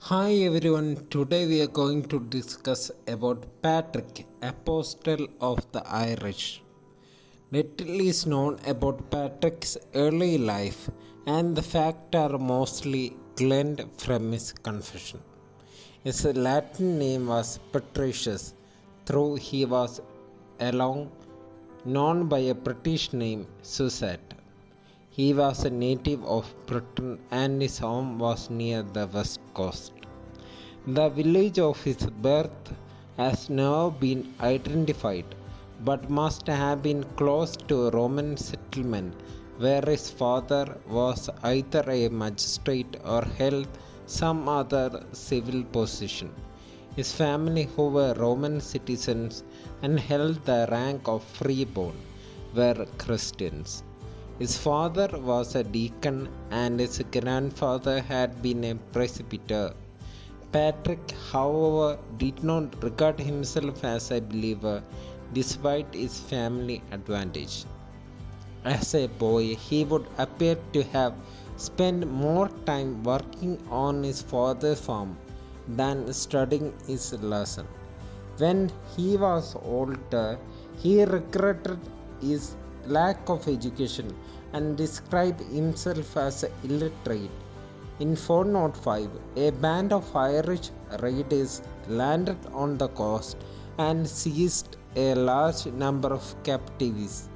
Hi everyone, today we are going to discuss about Patrick, Apostle of the Irish. Little is known about Patrick's early life, and the facts are mostly gleaned from his confession. His Latin name was Patricius, though he was along known by a British name Susette. He was a native of Britain and his home was near the west coast. The village of his birth has never been identified, but must have been close to a Roman settlement where his father was either a magistrate or held some other civil position. His family, who were Roman citizens and held the rank of freeborn, were Christians. His father was a deacon and his grandfather had been a presbyter. Patrick, however, did not regard himself as a believer despite his family advantage. As a boy, he would appear to have spent more time working on his father's farm than studying his lesson. When he was older, he regretted his lack of education and described himself as illiterate. In 405, a band of Irish raiders landed on the coast and seized a large number of captives,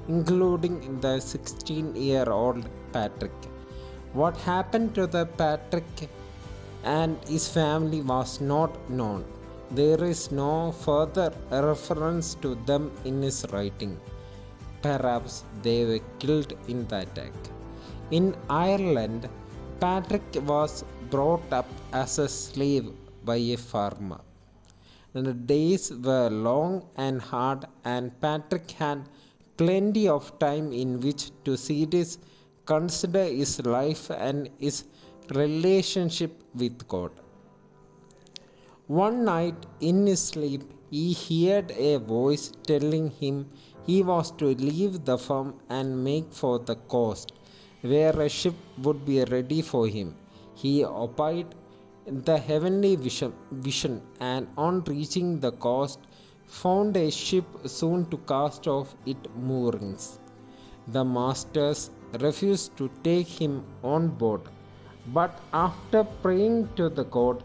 including the 16-year-old Patrick. What happened to the Patrick and his family was not known. There is no further reference to them in his writing. Perhaps they were killed in the attack. In Ireland, Patrick was brought up as a slave by a farmer. The days were long and hard, and Patrick had plenty of time in which to seriously consider his life and his relationship with God. One night in his sleep, he heard a voice telling him he was to leave the farm and make for the coast, where a ship would be ready for him. He obeyed the heavenly vision and, on reaching the coast, found a ship soon to cast off its moorings. The masters refused to take him on board, but after praying to the god,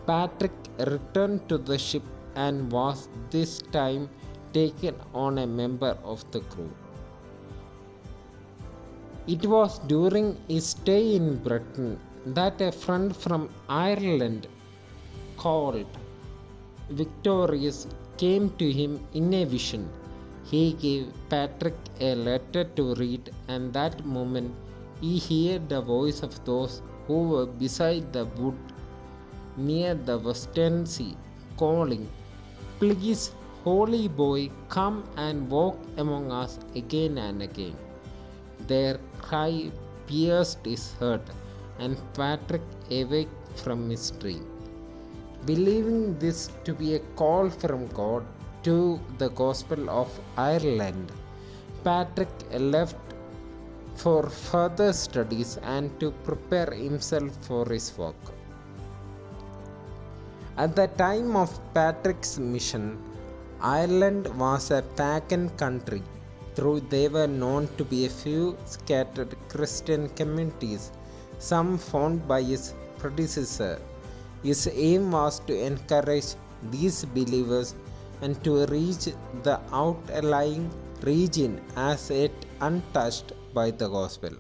Patrick returned to the ship and was this time taken on a member of the crew. It was during his stay in Britain that a friend from Ireland called Victorious came to him in a vision. He gave Patrick a letter to read, and that moment he heard the voice of those who were beside the wood near the western sea, calling, "Please, holy boy, come and walk among us again and again." Their cry pierced his heart, and Patrick awoke from his dream. Believing this to be a call from God to the Gospel of Ireland, Patrick left for further studies and to prepare himself for his work. At the time of Patrick's mission, Ireland was a pagan country, though there were known to be a few scattered Christian communities, some found by his predecessor. His aim was to encourage these believers and to reach the outlying region as yet untouched by the gospel.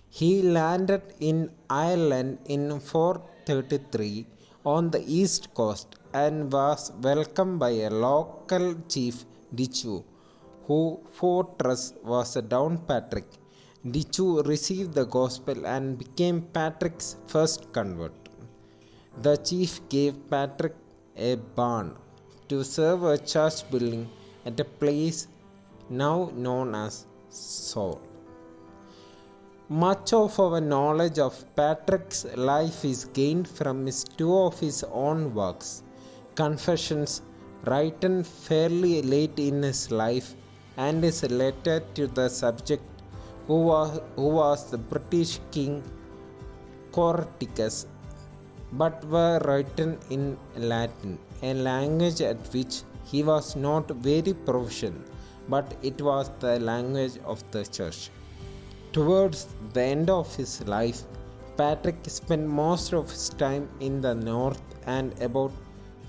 He landed in Ireland in 433 on the east coast and was welcomed by a local chief, Dichu, whose fortress was Downpatrick. Dichu received the gospel and became Patrick's first convert. The chief gave Patrick a barn to serve a church building at a place now known as Saul. Much of our knowledge of Patrick's life is gained from two of his own works, Confessions, written fairly late in his life, and his letter to the subject who was the British king Corticus, but were written in Latin, a language at which he was not very proficient, but it was the language of the church. Towards the end of his life, Patrick spent most of his time in the north and about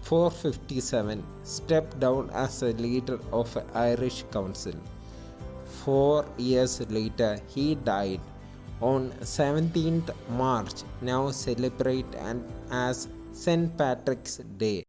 457 stepped down as a leader of an Irish council. 4 years later, he died on 17th March, now celebrated as St. Patrick's Day.